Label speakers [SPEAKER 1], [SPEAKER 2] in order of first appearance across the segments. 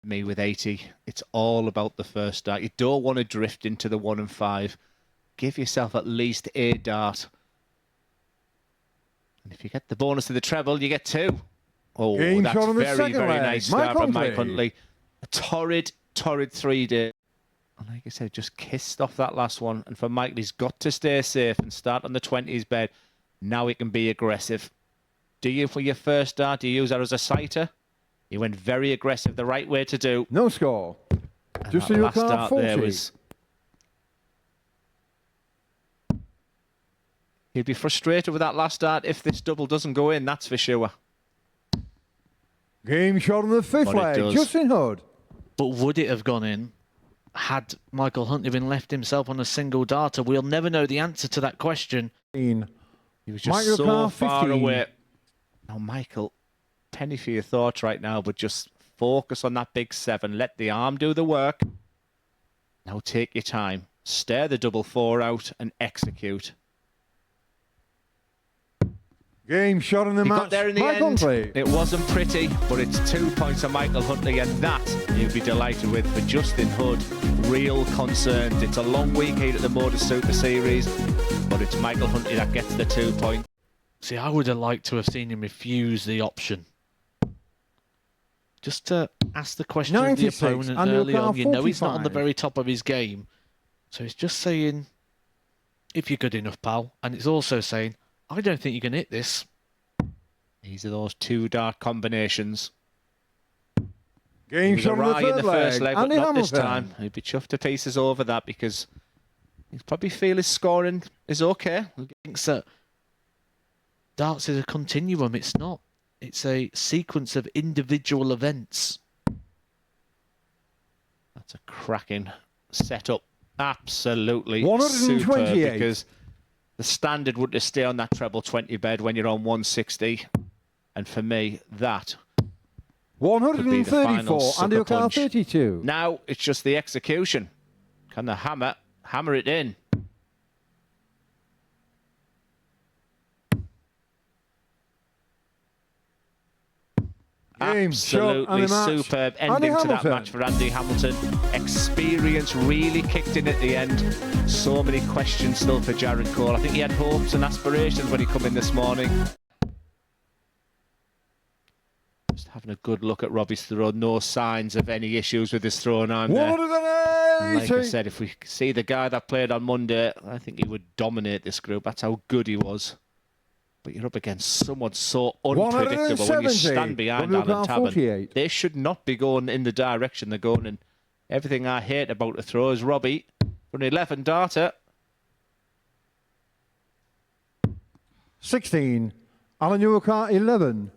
[SPEAKER 1] me with 80. It's all about the first dart. You don't want to drift into the 1 and 5. Give yourself at least a dart. And if you get the bonus of the treble, you get 2. Oh,
[SPEAKER 2] Game
[SPEAKER 1] that's
[SPEAKER 2] shot on the
[SPEAKER 1] very,
[SPEAKER 2] second
[SPEAKER 1] very
[SPEAKER 2] leg.
[SPEAKER 1] nice start from Mike
[SPEAKER 2] Huntley.
[SPEAKER 1] Huntley. A torrid 3-day. And like I said, just kissed off that last one. And for Michael, he's got to stay safe and start on the 20s bed. Now he can be aggressive. Do you, for your first dart, do you use that as a sighter? He went very aggressive, the right way to do.
[SPEAKER 2] No score.
[SPEAKER 1] And
[SPEAKER 2] Just
[SPEAKER 1] that
[SPEAKER 2] in your
[SPEAKER 1] last
[SPEAKER 2] card,
[SPEAKER 1] dart
[SPEAKER 2] 40.
[SPEAKER 1] there was... He'd be frustrated with that last dart if this double doesn't go in, that's for sure.
[SPEAKER 2] Game shot on the 5th
[SPEAKER 1] But
[SPEAKER 2] leg.
[SPEAKER 1] it does.
[SPEAKER 2] Justin Hood.
[SPEAKER 3] But would it have gone in had Michael Huntley been left himself on a single darter? We'll never know the answer to that question.
[SPEAKER 1] He was just
[SPEAKER 2] Michael
[SPEAKER 1] so
[SPEAKER 2] Carr,
[SPEAKER 1] far
[SPEAKER 2] 15.
[SPEAKER 1] away. Now, Michael, penny for your thoughts right now, but just focus on that big 7. Let the arm do the work. Now take your time. Stare the double 4 out and execute.
[SPEAKER 2] Game shot in the
[SPEAKER 1] He
[SPEAKER 2] match.
[SPEAKER 1] got there in the
[SPEAKER 2] Mike
[SPEAKER 1] end.
[SPEAKER 2] Huntley.
[SPEAKER 1] It wasn't pretty, but it's 2 points on Michael Huntley, and that you'd be delighted with. For Justin Hood, real concerns. It's a long week here at the Motor Super Series, but it's Michael Huntley that gets the 2 points.
[SPEAKER 3] See, I would have liked to have seen him refuse the option. Just to ask the question of the
[SPEAKER 2] 96,
[SPEAKER 3] opponent
[SPEAKER 2] and
[SPEAKER 3] early
[SPEAKER 2] your
[SPEAKER 3] on. You know he's not on the
[SPEAKER 2] 45.
[SPEAKER 3] very top of his game. So it's just saying, if you're good enough, pal. And it's also saying, I don't think you can hit this.
[SPEAKER 1] These are those 2 dart combinations.
[SPEAKER 2] Game
[SPEAKER 1] He was
[SPEAKER 2] shot on the
[SPEAKER 1] awry in the
[SPEAKER 2] 3rd
[SPEAKER 1] first leg, but
[SPEAKER 2] Andy
[SPEAKER 1] not this
[SPEAKER 2] Hamilton.
[SPEAKER 1] time. He'd be chuffed to pieces over that because he'd probably feel his scoring is okay.
[SPEAKER 3] Thinks that darts is a continuum. It's not. It's a sequence of individual events.
[SPEAKER 1] That's a cracking setup. Absolutely
[SPEAKER 2] 128.
[SPEAKER 1] superb, because the standard would to stay on that treble 20 bed when you're on 160. And for me, that could be the final
[SPEAKER 2] 134
[SPEAKER 1] sucker
[SPEAKER 2] and your card
[SPEAKER 1] punch.
[SPEAKER 2] 32.
[SPEAKER 1] Now it's just the execution. Can the hammer it in?
[SPEAKER 2] Game shot
[SPEAKER 1] Absolutely
[SPEAKER 2] and a match.
[SPEAKER 1] superb
[SPEAKER 2] Andy
[SPEAKER 1] ending to that
[SPEAKER 2] Hamilton.
[SPEAKER 1] match for Andy Hamilton. Experience really kicked in at the end. So many questions still for Jared Cole. I think he had hopes and aspirations when he come in this morning. Just having a good look at Robbie's throw. No signs of any issues with his throwing arm there. And like I said, if we see the guy that played on Monday, I think he would dominate this group. That's how good he was. But you're up against someone so unpredictable when you
[SPEAKER 2] 170.
[SPEAKER 1] stand behind
[SPEAKER 2] Robbie
[SPEAKER 1] Alan
[SPEAKER 2] Carr,
[SPEAKER 1] Tabern.
[SPEAKER 2] 48.
[SPEAKER 1] They should not be going in the direction they're going in. Everything I hate about the throw is Robbie for an 11 darter.
[SPEAKER 2] 16. Alan Newcar, 11.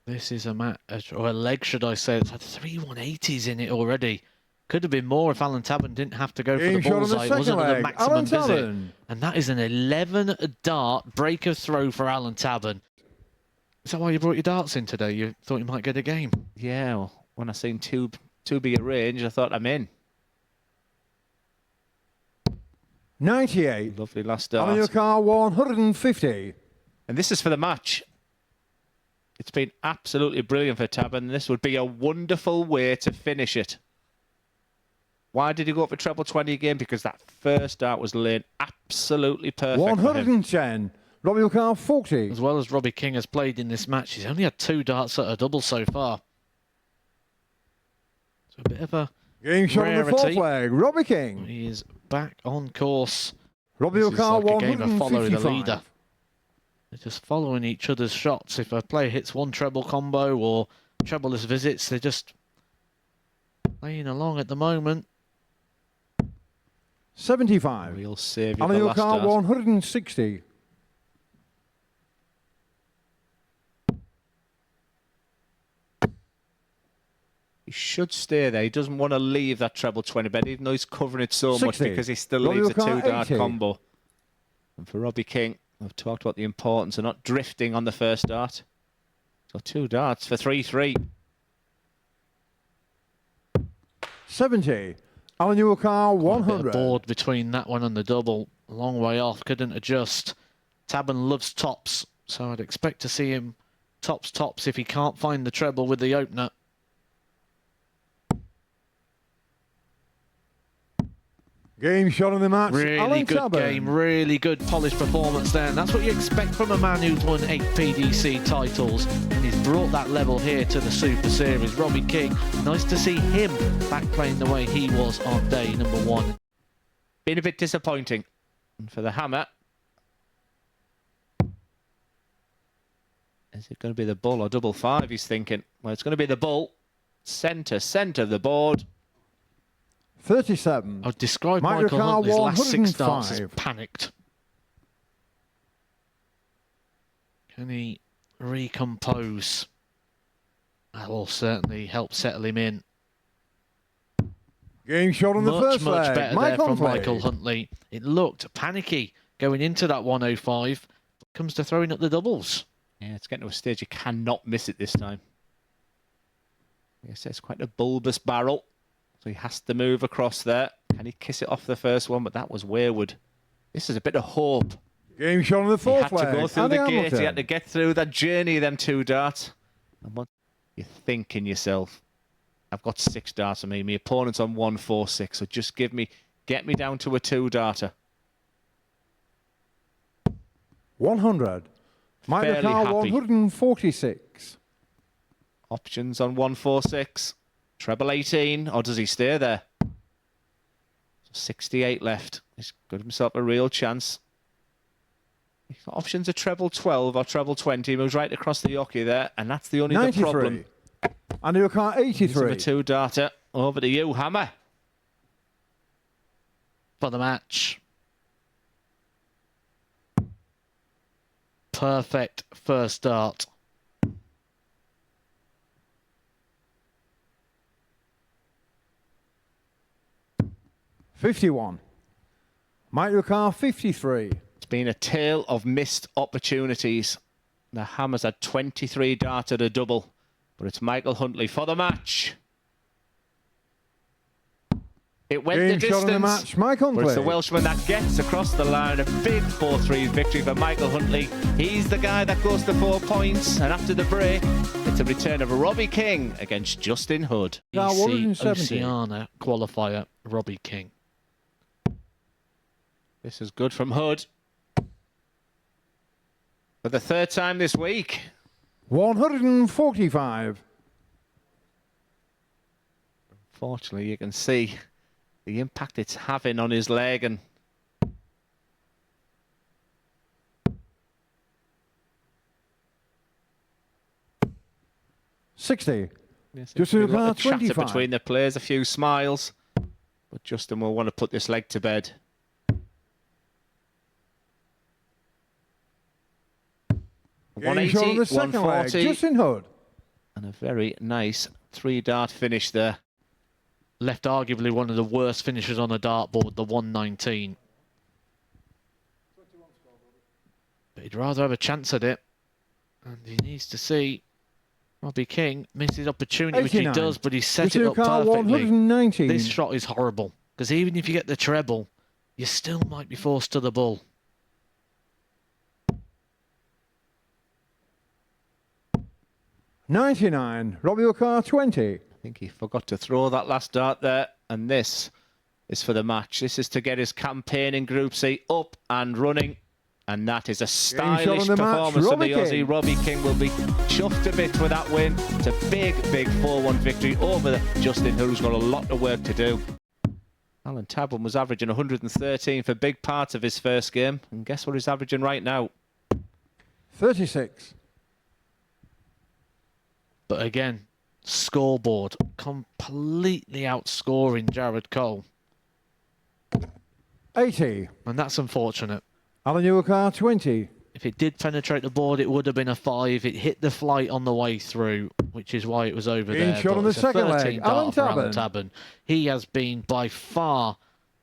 [SPEAKER 3] This is a match, or a leg, should I say. It's had 3 180s in it already. Could have been more if Alan Tabern didn't have to go for
[SPEAKER 2] Game
[SPEAKER 3] the
[SPEAKER 2] shot on the
[SPEAKER 3] bullseye. It wasn't
[SPEAKER 2] second
[SPEAKER 3] at the
[SPEAKER 2] leg.
[SPEAKER 3] maximum
[SPEAKER 2] Alan
[SPEAKER 3] visit.
[SPEAKER 2] Tabern.
[SPEAKER 3] And that is an 11 dart break of throw for Alan Tabern. Is that why you brought your darts in today? You thought you might get a game?
[SPEAKER 1] Yeah, well, when I seen two be a range, I thought I'm in.
[SPEAKER 2] 98.
[SPEAKER 1] Lovely last
[SPEAKER 2] Alan
[SPEAKER 1] dart.
[SPEAKER 2] Newcar, 150.
[SPEAKER 1] And this is for the match. It's been absolutely brilliant for Tabern. This would be a wonderful way to finish it. Why did he go for treble 20 again? Because that first dart was laid absolutely perfect for him.
[SPEAKER 2] 110. Robbie Newcar, 40.
[SPEAKER 3] As well as Robbie King has played in this match, he's only had 2 darts at a double so far. So a bit of a
[SPEAKER 2] Game shot on the 4th
[SPEAKER 3] rarity.
[SPEAKER 2] leg. Robbie King.
[SPEAKER 3] He is back on course.
[SPEAKER 2] Robbie
[SPEAKER 3] This is
[SPEAKER 2] Newcar,
[SPEAKER 3] like a game of follow the
[SPEAKER 2] 155.
[SPEAKER 3] leader. They're just following each other's shots. If a player hits one treble combo or trebleless visits, they're just playing along at the moment.
[SPEAKER 2] 75.
[SPEAKER 1] We'll save you
[SPEAKER 2] Alan
[SPEAKER 1] the last
[SPEAKER 2] Newcar,
[SPEAKER 1] dart.
[SPEAKER 2] 160.
[SPEAKER 1] He should stay there. He doesn't want to leave that treble 20 bed, even though he's covering it so much,
[SPEAKER 2] 60.
[SPEAKER 1] because he still
[SPEAKER 2] Robbie
[SPEAKER 1] leaves a
[SPEAKER 2] Newcar,
[SPEAKER 1] 2-dart
[SPEAKER 2] 80.
[SPEAKER 1] combo. And for Robbie King, I've talked about the importance of not drifting on the first dart. So 2 darts for 3-3.
[SPEAKER 2] 70. Alan Newcar,
[SPEAKER 3] A bit
[SPEAKER 2] 100.
[SPEAKER 3] of board between that one and the double. A long way off. Couldn't adjust. Tabern loves tops, so I'd expect to see him tops if he can't find the treble with the opener.
[SPEAKER 2] Game shot of the match.
[SPEAKER 3] Really
[SPEAKER 2] Alan
[SPEAKER 3] good
[SPEAKER 2] Tabern.
[SPEAKER 3] game, really good polished performance there. And that's what you expect from a man who's won 8 PDC titles. And he's brought that level here to the Super Series. Robbie King, nice to see him back playing the way he was on day number 1.
[SPEAKER 1] Been a bit disappointing. And for the hammer, is it going to be the bull or double 5, he's thinking? Well, it's going to be the bull. Centre of the board.
[SPEAKER 2] 37.
[SPEAKER 3] I would describe
[SPEAKER 2] Mike
[SPEAKER 3] Michael
[SPEAKER 2] Ricard,
[SPEAKER 3] Huntley's last 6 starts as
[SPEAKER 2] 105.
[SPEAKER 3] panicked. Can he recompose? That will certainly help settle him in.
[SPEAKER 2] Game shot on the first
[SPEAKER 3] Much
[SPEAKER 2] leg.
[SPEAKER 3] better
[SPEAKER 2] Mike
[SPEAKER 3] there from
[SPEAKER 2] Huntley.
[SPEAKER 3] Michael Huntley. It looked panicky going into that 105. But comes to throwing up the doubles.
[SPEAKER 1] Yeah, it's getting to a stage you cannot miss it this time. Yes, it's quite a bulbous barrel. So he has to move across there. Can he kiss it off the first one? But that was wayward. This is a bit of hope.
[SPEAKER 2] Game shot on the
[SPEAKER 1] He
[SPEAKER 2] fourth
[SPEAKER 1] had to
[SPEAKER 2] leg.
[SPEAKER 1] go through
[SPEAKER 2] Andy
[SPEAKER 1] the gate.
[SPEAKER 2] Hamilton.
[SPEAKER 1] He had to get through that journey, them 2 darts. And what you're thinking yourself, I've got 6 darts on me. My opponent's on 146. So just get me down to a 2-darter.
[SPEAKER 2] 100. Mike
[SPEAKER 1] Fairly
[SPEAKER 2] Ricard,
[SPEAKER 1] happy.
[SPEAKER 2] 146.
[SPEAKER 1] Options on 146. Treble 18, or does he stay there? 68 left. He's got himself a real chance. He's got options of treble 12 or treble 20. He moves right across the yoke there, and that's the only
[SPEAKER 2] 93.
[SPEAKER 1] the problem.
[SPEAKER 2] Andy Ricard,
[SPEAKER 1] He's
[SPEAKER 2] 83.
[SPEAKER 1] a 2-darter. Over to you, Hammer.
[SPEAKER 3] For the match. Perfect first dart.
[SPEAKER 2] $51. Mike Ricard, 53.
[SPEAKER 1] It's been a tale of missed opportunities. The Hammers had 23 darted a double, but it's Michael Huntley for the match. It went
[SPEAKER 2] Game
[SPEAKER 1] the
[SPEAKER 2] shot on the
[SPEAKER 1] distance.
[SPEAKER 2] match. Mike
[SPEAKER 1] But it's
[SPEAKER 2] Huntley.
[SPEAKER 1] the Welshman that gets across the line. A big 4-3 victory for Michael Huntley. He's the guy that goes to 4 points. And after the break, it's a return of Robbie King against Justin Hood.
[SPEAKER 2] Now,
[SPEAKER 3] BC
[SPEAKER 2] 170.
[SPEAKER 3] Oceania qualifier, Robbie King.
[SPEAKER 1] This is good from Hood. For the 3rd time this week.
[SPEAKER 2] 145.
[SPEAKER 1] Fortunately, you can see the impact it's having on his leg. And
[SPEAKER 2] 60.
[SPEAKER 1] yes,
[SPEAKER 2] Justin
[SPEAKER 1] a lot of
[SPEAKER 2] Ricard,
[SPEAKER 1] chatter
[SPEAKER 2] 25.
[SPEAKER 1] between the players, a few smiles. But Justin will want to put this leg to bed.
[SPEAKER 2] Game shot on the second leg.
[SPEAKER 1] 140,
[SPEAKER 2] Justin Hood.
[SPEAKER 1] and a very nice 3-dart finish there.
[SPEAKER 3] Left arguably one of the worst finishes on a dartboard, the 119. But he'd rather have a chance at it. And he needs to see Robbie King misses opportunity, which he
[SPEAKER 2] 89.
[SPEAKER 3] does, but he set
[SPEAKER 2] Justin
[SPEAKER 3] it up
[SPEAKER 2] Ricard,
[SPEAKER 3] perfectly.
[SPEAKER 2] 119.
[SPEAKER 3] This shot is horrible, because even if you get the treble, you still might be forced to the bull.
[SPEAKER 2] $99. Robbie Ricard, 20.
[SPEAKER 1] I think he forgot to throw that last dart there. And this is for the match. This is to get his campaign in Group C up and running. And that is a stylish
[SPEAKER 2] on the match,
[SPEAKER 1] performance from
[SPEAKER 2] Robbie
[SPEAKER 1] the Aussie.
[SPEAKER 2] King.
[SPEAKER 1] Robbie King will be chuffed a bit with that win. It's a big 4-1 victory over Justin Hood, who's got a lot of work to do. Alan Tabern was averaging 113 for big parts of his first game. And guess what he's averaging right now?
[SPEAKER 2] 36.
[SPEAKER 3] But again, scoreboard completely outscoring Jared Cole.
[SPEAKER 2] 80.
[SPEAKER 3] And that's unfortunate.
[SPEAKER 2] Alan Ricard, 20.
[SPEAKER 3] If it did penetrate the board, it would have been a 5. It hit the flight on the way through, which is why it was over
[SPEAKER 2] Being
[SPEAKER 3] there.
[SPEAKER 2] shot
[SPEAKER 3] But
[SPEAKER 2] on the
[SPEAKER 3] it's a
[SPEAKER 2] second leg,
[SPEAKER 3] 13
[SPEAKER 2] Alan
[SPEAKER 3] dart for Alan
[SPEAKER 2] Tabern.
[SPEAKER 3] Tabern. He has been by far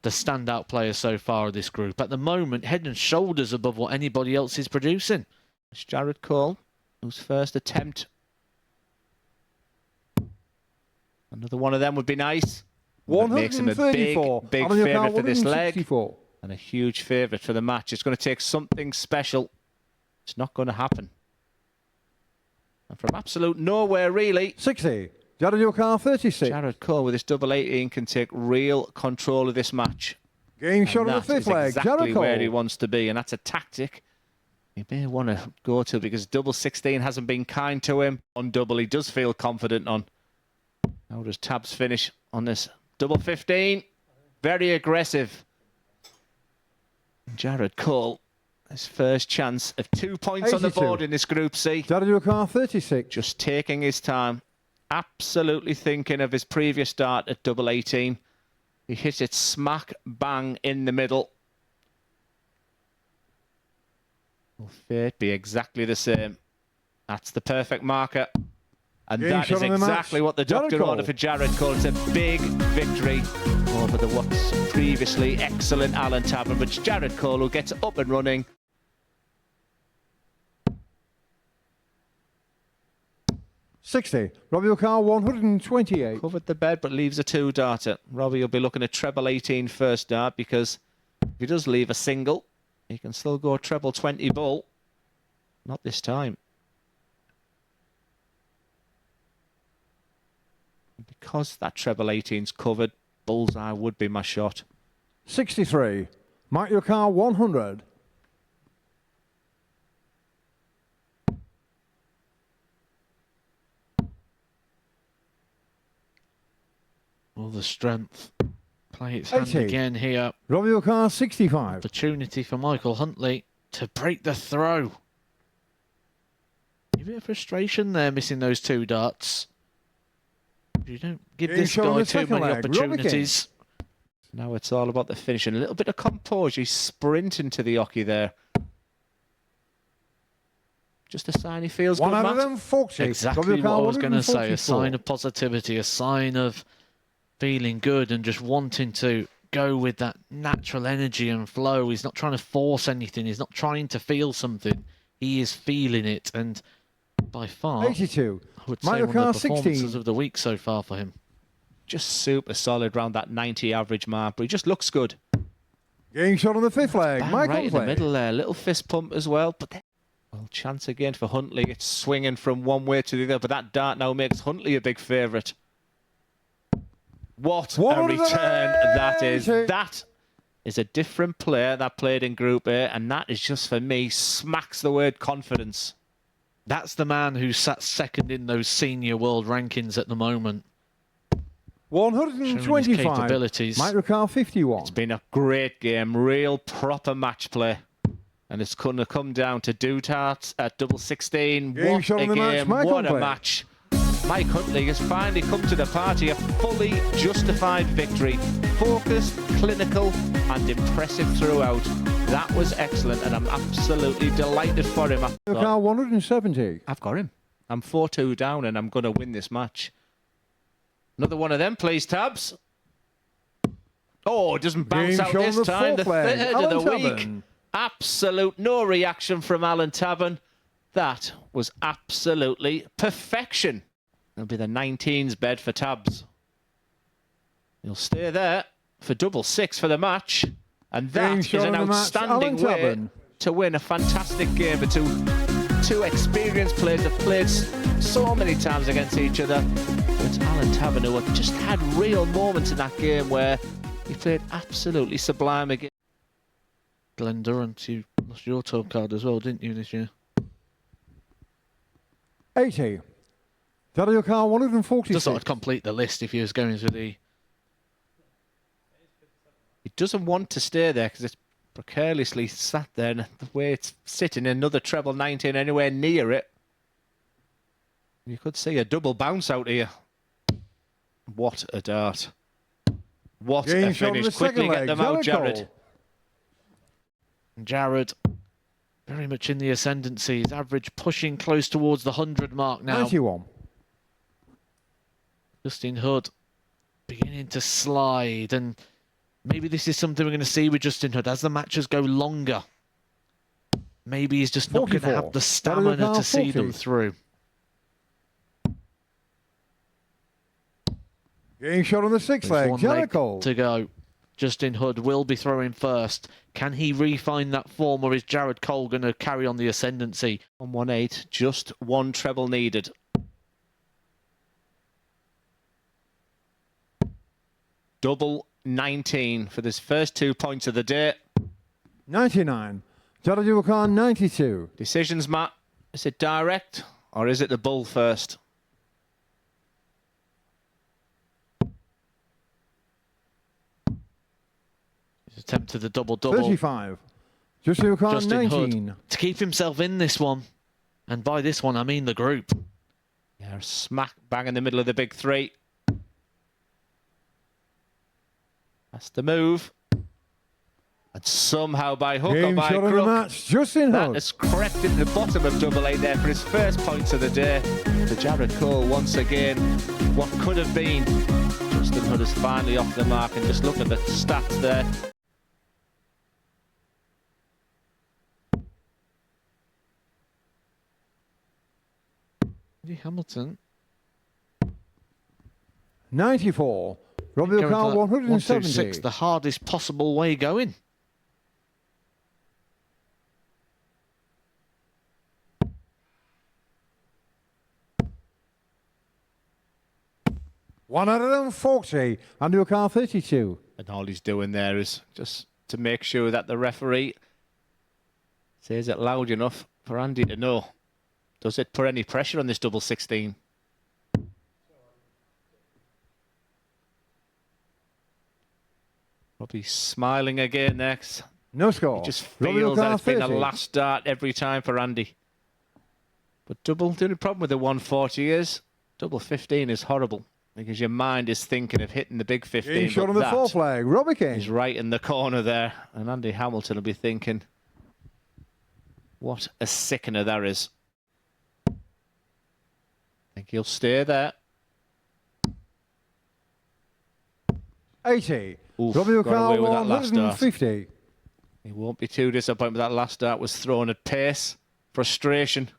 [SPEAKER 3] the standout player so far of this group. At the moment, head and shoulders above what anybody else is producing.
[SPEAKER 1] It's Jared Cole, whose first attempt. Another one of them would be nice. That makes him a
[SPEAKER 2] 134.
[SPEAKER 1] big
[SPEAKER 2] Alan Ricard,
[SPEAKER 1] favourite for this leg.
[SPEAKER 2] 164.
[SPEAKER 1] And a huge favourite for the match. It's going to take something special. It's not going to happen. And from absolute nowhere, really,
[SPEAKER 2] 60. Jared Ricard, 36.
[SPEAKER 1] Jared Cole with his double 18 can take real control of this match.
[SPEAKER 2] Game shot on the
[SPEAKER 1] that
[SPEAKER 2] fifth
[SPEAKER 1] is
[SPEAKER 2] leg.
[SPEAKER 1] exactly
[SPEAKER 2] Jericho.
[SPEAKER 1] where he wants to be, and that's a tactic he may want to go to because double 16 hasn't been kind to him. On double, he does feel confident on. How does Tabs finish on this double 15? Very aggressive. Jared Cole, his first chance of 2 points
[SPEAKER 2] 82.
[SPEAKER 1] on the board in this Group C.
[SPEAKER 2] Data your car 36.
[SPEAKER 1] Just taking his time. Absolutely thinking of his previous start at double 18. He hit it smack bang in the middle. Will fate be exactly the same? That's the perfect marker. And
[SPEAKER 2] Game
[SPEAKER 1] that
[SPEAKER 2] shot
[SPEAKER 1] is
[SPEAKER 2] on the
[SPEAKER 1] exactly
[SPEAKER 2] match.
[SPEAKER 1] what the doctor
[SPEAKER 2] Jared
[SPEAKER 1] ordered for Jared Cole. It's a big victory over the what's previously excellent Alan Tabern, but Jared Cole who gets up and running.
[SPEAKER 2] 60. Robbie your car 128.
[SPEAKER 1] Covered the bed, but leaves a two-darter. Robbie will be looking at treble 18 first dart because if he does leave a single, he can still go treble 20 bull. Not this time. Because that treble 18's covered, bullseye would be my shot.
[SPEAKER 2] 63. Mark your car 100.
[SPEAKER 3] All the strength. Play its hand
[SPEAKER 2] 80.
[SPEAKER 3] again here.
[SPEAKER 2] Robbie your car 65.
[SPEAKER 3] Opportunity for Michael Huntley to break the throw. A bit of frustration there, missing those two darts. You don't give
[SPEAKER 2] Game
[SPEAKER 3] this
[SPEAKER 2] shot on
[SPEAKER 3] guy
[SPEAKER 2] the
[SPEAKER 3] too
[SPEAKER 2] second
[SPEAKER 3] many
[SPEAKER 2] leg.
[SPEAKER 3] opportunities.
[SPEAKER 1] Now it's all about the finishing. A little bit of composure. He's sprinting to the oche there. Just a sign he feels good, Matt.
[SPEAKER 2] 140.
[SPEAKER 3] Exactly what I was going to say. A sign of positivity, a sign of feeling good and just wanting to go with that natural energy and flow. He's not trying to force anything. He's not trying to feel something. He is feeling it. And by far,
[SPEAKER 2] 82.
[SPEAKER 3] I would say one of the performances of the week so far for him.
[SPEAKER 1] Just super solid around that 90 average mark, but he just looks good.
[SPEAKER 2] Game shot on the fifth leg.
[SPEAKER 1] Bang
[SPEAKER 2] Michael
[SPEAKER 1] right in the middle there. Little fist pump as well. But then, well, chance again for Huntley. It's swinging from one way to the other, but that dart now makes Huntley a big favourite. What a return that is. That is a different player that played in Group A, and that is just, for me, smacks the word confidence.
[SPEAKER 3] That's the man who sat second in those senior world rankings at the moment.
[SPEAKER 2] 125.
[SPEAKER 3] Capabilities.
[SPEAKER 2] Mike Ricard 51.
[SPEAKER 1] It's been a great game, real proper match play. And it's going to come down to do-tarts at double 16.
[SPEAKER 2] Game
[SPEAKER 1] What
[SPEAKER 2] shot
[SPEAKER 1] a
[SPEAKER 2] on the match,
[SPEAKER 1] game,
[SPEAKER 2] Mike
[SPEAKER 1] what a
[SPEAKER 2] Huntley.
[SPEAKER 1] match. Mike Huntley has finally come to the party, a fully justified victory. Focused, clinical and impressive throughout. That was excellent and I'm absolutely delighted for him.
[SPEAKER 2] Ricard 170.
[SPEAKER 1] I've got him. I'm 4-2 down and I'm going to win this match. Another one of them, please, Tabs. Oh, it doesn't bounce
[SPEAKER 2] Game
[SPEAKER 1] out
[SPEAKER 2] shot on
[SPEAKER 1] this
[SPEAKER 2] the
[SPEAKER 1] time. The
[SPEAKER 2] fourth leg.
[SPEAKER 1] third
[SPEAKER 2] Alan
[SPEAKER 1] of the
[SPEAKER 2] Tabern.
[SPEAKER 1] week. Absolute no reaction from Alan Tabern. That was absolutely perfection. It'll be the 19s bed for Tabs. He'll stay there for double 6 for the match. And that is an outstanding way to win a fantastic game for two experienced players have played so many times against each other. But Alan Tabern, who just had real moments in that game where he played absolutely sublime again.
[SPEAKER 3] Glenn Durrant, you lost your top card as well, didn't you, this year?
[SPEAKER 2] 80. Daniel Carr 146.
[SPEAKER 3] Just thought I'd complete the list if he was going through the...
[SPEAKER 1] He doesn't want to stay there because it's precariously sat there, and the way it's sitting, another treble 19 anywhere near it. You could see a double bounce out here. What a dart. What a finish. Quickly get them out, Jared.
[SPEAKER 3] Jared, very much in the ascendancy. His average pushing close towards the 100 mark now.
[SPEAKER 2] 91.
[SPEAKER 3] Justin Hood beginning to slide, and maybe this is something we're going to see with Justin Hood as the matches go longer. Maybe he's just not going to have the stamina to see them through.
[SPEAKER 2] Game shot on the sixth leg. Jericho
[SPEAKER 3] to go. Justin Hood will be throwing first. Can he refine that form, or is Jared Cole going to carry on the ascendancy?
[SPEAKER 1] On 1-8, just one treble needed. Double 19 for this first 2 points of the day.
[SPEAKER 2] 99. Jared Car 92.
[SPEAKER 1] Decisions, Matt. Is it direct or is it the bull first?
[SPEAKER 3] He's attempted the double-double.
[SPEAKER 2] 35. Justin Car
[SPEAKER 3] Justin
[SPEAKER 2] 19.
[SPEAKER 3] Hood to keep himself in this one. And by this one, I mean the group.
[SPEAKER 1] Yeah, smack bang in the middle of the big three. That's the move. And somehow by hook or by
[SPEAKER 2] Shot of the
[SPEAKER 1] crook,
[SPEAKER 2] match, Justin
[SPEAKER 1] that
[SPEAKER 2] Hood.
[SPEAKER 1] has corrected the bottom of double eight there for his first points of the day. To Jared Cole once again. What could have been. Justin Hood is finally off the mark, and just look at the stats there.
[SPEAKER 3] Andy Hamilton.
[SPEAKER 2] 94. Robbie
[SPEAKER 3] Going
[SPEAKER 2] Car
[SPEAKER 3] for that
[SPEAKER 2] 170.
[SPEAKER 3] 126, the hardest possible way going.
[SPEAKER 2] $140. Andy Car 32.
[SPEAKER 1] And all he's doing there is just to make sure that the referee says it loud enough for Andy to know. Does it put any pressure on this double 16? Robbie smiling again next.
[SPEAKER 2] No score.
[SPEAKER 1] He just
[SPEAKER 2] Robbie
[SPEAKER 1] feels that
[SPEAKER 2] Car
[SPEAKER 1] it's been the
[SPEAKER 2] 30.
[SPEAKER 1] last dart every time for Andy. But double, the only problem with the 140 is double 15 is horrible because your mind is thinking of hitting the big 15.
[SPEAKER 2] Game shot
[SPEAKER 1] but
[SPEAKER 2] on the
[SPEAKER 1] that
[SPEAKER 2] fourth leg. Robbie King.
[SPEAKER 1] is right in the corner there, and Andy Hamilton will be thinking, what a sickener that is. I think he'll stay there.
[SPEAKER 2] 80.
[SPEAKER 1] Oof,
[SPEAKER 2] Robbie
[SPEAKER 1] got
[SPEAKER 2] Car
[SPEAKER 1] away with that last dart.
[SPEAKER 2] 150.
[SPEAKER 1] He won't be too disappointed with that last dart. Was thrown at pace, frustration.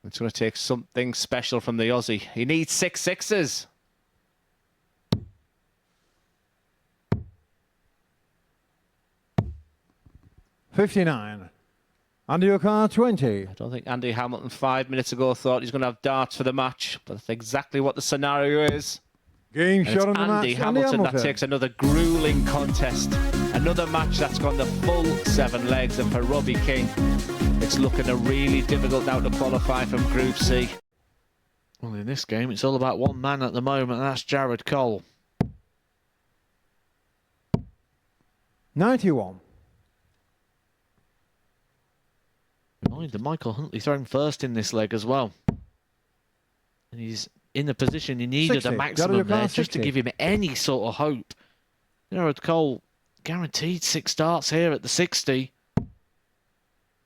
[SPEAKER 1] It's going to take something special from the Aussie. He needs 6 sixes.
[SPEAKER 2] $59. Andy Car 20.
[SPEAKER 1] I don't think Andy Hamilton 5 minutes ago thought he's going to have darts for the match, but that's exactly what the scenario is.
[SPEAKER 2] Game
[SPEAKER 1] And it's
[SPEAKER 2] shot on the
[SPEAKER 1] Andy
[SPEAKER 2] match.
[SPEAKER 1] Hamilton that takes another grueling contest. Another match that's gone the full 7 legs, and for Robbie King, it's looking a really difficult now to qualify from Group C.
[SPEAKER 3] Well, in this game, it's all about one man at the moment, and that's Jared Cole.
[SPEAKER 2] 91.
[SPEAKER 3] Reminder, Michael Huntley thrown first in this leg as well. And he's in the position he needed
[SPEAKER 2] 60.
[SPEAKER 3] a maximum there just to
[SPEAKER 2] 60.
[SPEAKER 3] give him any sort of hope. Jared Cole guaranteed 6 starts here at the 60. You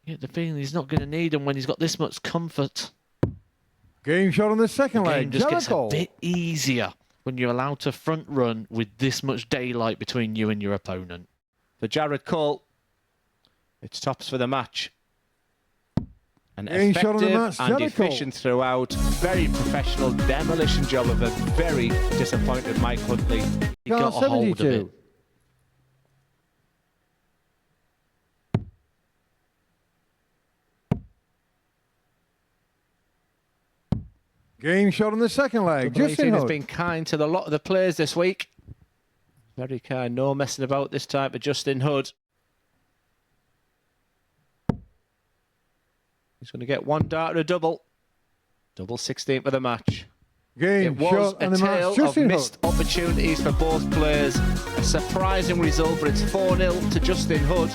[SPEAKER 3] get the feeling he's not going to need them when he's got this much comfort.
[SPEAKER 2] Game shot on the second
[SPEAKER 3] The
[SPEAKER 2] leg.
[SPEAKER 3] game just
[SPEAKER 2] Jared
[SPEAKER 3] gets a
[SPEAKER 2] Cole.
[SPEAKER 3] bit easier when you're allowed to front run with this much daylight between you and your opponent.
[SPEAKER 1] For Jared Cole, it's tops for the match. An
[SPEAKER 2] Game shot on the
[SPEAKER 1] effective
[SPEAKER 2] match,
[SPEAKER 1] and
[SPEAKER 2] Jared Cole.
[SPEAKER 1] efficient throughout. Very professional demolition job of a very disappointed Mike Huntley.
[SPEAKER 3] He
[SPEAKER 2] Car
[SPEAKER 3] got a hold of
[SPEAKER 2] 72.
[SPEAKER 3] it.
[SPEAKER 2] Game shot on the second leg.
[SPEAKER 1] Double
[SPEAKER 2] Justin
[SPEAKER 1] 18 has
[SPEAKER 2] Hood.
[SPEAKER 1] been kind to a lot of the players this week. Very kind. No messing about this time for Justin Hood. He's going to get 1 dart or a double. Double 16 for the match.
[SPEAKER 2] Game
[SPEAKER 1] It was
[SPEAKER 2] shot
[SPEAKER 1] a
[SPEAKER 2] on the match.
[SPEAKER 1] tale of
[SPEAKER 2] Justin
[SPEAKER 1] missed
[SPEAKER 2] Hood.
[SPEAKER 1] opportunities for both players. A surprising result, but it's 4-0 to Justin Hood.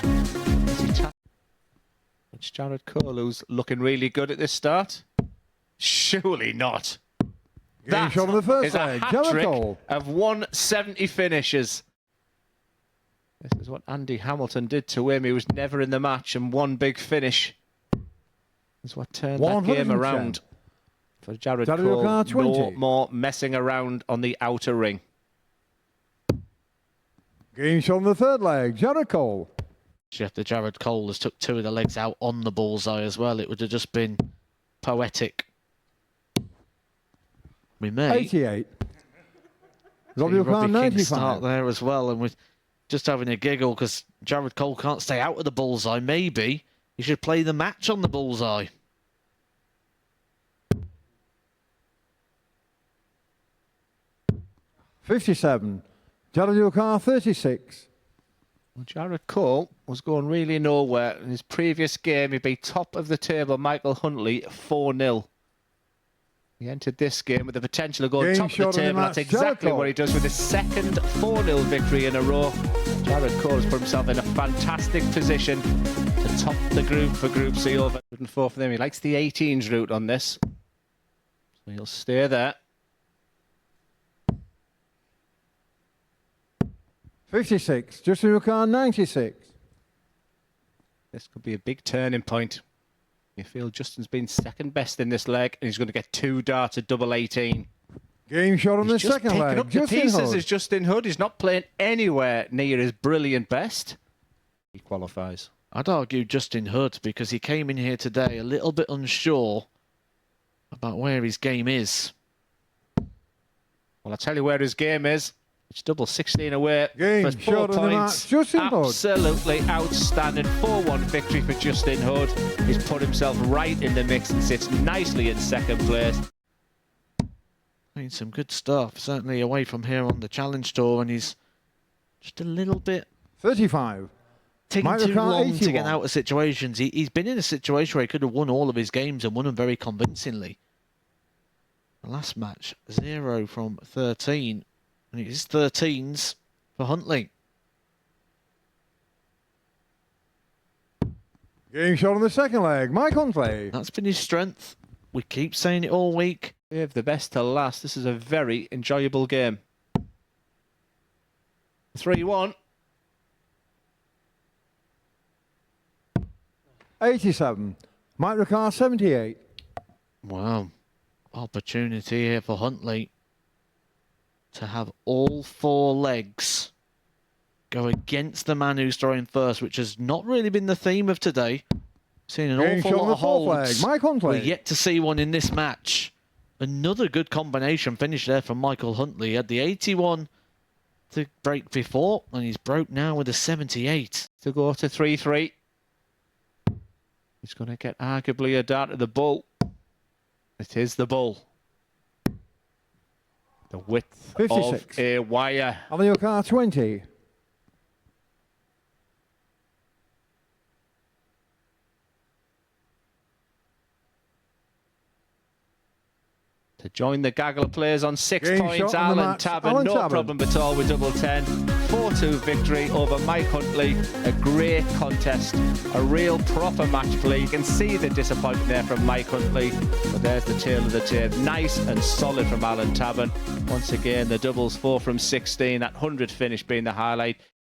[SPEAKER 1] It's Jared Cole, who's looking really good at this start. Surely not.
[SPEAKER 2] Game
[SPEAKER 1] That
[SPEAKER 2] shot on the first
[SPEAKER 1] is a
[SPEAKER 2] leg. Jared
[SPEAKER 1] hat-trick
[SPEAKER 2] Cole.
[SPEAKER 1] of 170 finishes. This is what Andy Hamilton did to him. He was never in the match, and one big finish is what turned that game
[SPEAKER 2] 110.
[SPEAKER 1] around. For Jared
[SPEAKER 2] Jared
[SPEAKER 1] Cole,
[SPEAKER 2] Car
[SPEAKER 1] no
[SPEAKER 2] 20.
[SPEAKER 1] more messing around on the outer ring.
[SPEAKER 2] Game shot on the third leg. Jared Cole.
[SPEAKER 3] If the Jared Cole has took 2 of the legs out on the bullseye as well, it would have just been poetic. We may
[SPEAKER 2] 88. Robbie
[SPEAKER 3] see
[SPEAKER 2] Car
[SPEAKER 3] King
[SPEAKER 2] 95.
[SPEAKER 3] start there as well, and we're just having a giggle because Jared Cole can't stay out of the bullseye. Maybe he should play the match on the bullseye.
[SPEAKER 2] $57. Jared, your car 36.
[SPEAKER 1] Well, Jared Cole was going really nowhere. In his previous game, he beat top of the table Michael Huntley 4-0. He entered this game with the potential of going
[SPEAKER 2] Game
[SPEAKER 1] top of the
[SPEAKER 2] shot of the
[SPEAKER 1] table.
[SPEAKER 2] match,
[SPEAKER 1] That's exactly
[SPEAKER 2] Jared
[SPEAKER 1] what he does with his second 4-0 victory in a row. Jared Cole has put himself in a fantastic position to top the group for Group C over 104 for them. He likes the 18s route on this, so he'll stay there.
[SPEAKER 2] 56. Justin, your car 96.
[SPEAKER 1] This could be a big turning point. You feel Justin's been second best in this leg, and he's going to get 2 darts at double 18.
[SPEAKER 2] Game shot on the
[SPEAKER 1] He's just
[SPEAKER 2] second
[SPEAKER 1] picking
[SPEAKER 2] leg.
[SPEAKER 1] up the
[SPEAKER 2] Justin
[SPEAKER 1] pieces
[SPEAKER 2] Hood.
[SPEAKER 1] as Justin Hood. He's not playing anywhere near his brilliant best. He qualifies.
[SPEAKER 3] I'd argue Justin Hood because he came in here today a little bit unsure about where his game is.
[SPEAKER 1] Well, I'll tell you where his game is. It's double 16 away
[SPEAKER 2] Game
[SPEAKER 1] for 4
[SPEAKER 2] shot of the
[SPEAKER 1] points.
[SPEAKER 2] match. Justin Hood.
[SPEAKER 1] Absolutely outstanding 4-1 victory for Justin Hood. He's put himself right in the mix and sits nicely in second place.
[SPEAKER 3] Playing some good stuff, certainly away from here on the Challenge Tour, and he's just a little bit
[SPEAKER 2] 35.
[SPEAKER 3] taking
[SPEAKER 2] Michael
[SPEAKER 3] too
[SPEAKER 2] Carr,
[SPEAKER 3] long to get
[SPEAKER 2] 81.
[SPEAKER 3] out of situations. He's been in a situation where he could have won all of his games and won them very convincingly. The last match, 0 from 13. And it is 13s for Huntley.
[SPEAKER 2] Game shot on the second leg. Mike Huntley.
[SPEAKER 3] That's been his strength. We keep saying it all week.
[SPEAKER 1] Save the best to last. This is a very enjoyable game. 3-1.
[SPEAKER 2] 87. Mike Ricard 78.
[SPEAKER 3] Wow. Opportunity here for Huntley to have all 4 legs go against the man who's throwing first, which has not really been the theme of today. Seen an
[SPEAKER 2] Game
[SPEAKER 3] awful
[SPEAKER 2] shot
[SPEAKER 3] lot
[SPEAKER 2] on the
[SPEAKER 3] of
[SPEAKER 2] fourth
[SPEAKER 3] holds.
[SPEAKER 2] leg. Mike Huntley.
[SPEAKER 3] We're yet to see one in this match. Another good combination finish there from Michael Huntley. He had the 81 to break before, and he's broke now with a 78.
[SPEAKER 1] To go to 3-3. He's going to get arguably a dart at the bull. It is the bull. The width
[SPEAKER 2] 56.
[SPEAKER 1] of a wire.
[SPEAKER 2] On your car 20.
[SPEAKER 1] To join the gaggle of players on 6
[SPEAKER 2] Game
[SPEAKER 1] points,
[SPEAKER 2] shot on the
[SPEAKER 1] Alan
[SPEAKER 2] match.
[SPEAKER 1] Tabern.
[SPEAKER 2] Alan
[SPEAKER 1] No
[SPEAKER 2] Tabern.
[SPEAKER 1] problem at all with double 10. 4-2 victory over Mike Huntley. A great contest. A real proper match play. You can see the disappointment there from Mike Huntley. But there's the tail of the tape. Nice and solid from Alan Tabern. Once again, the doubles 4 from 16. That 100 finish being the highlight.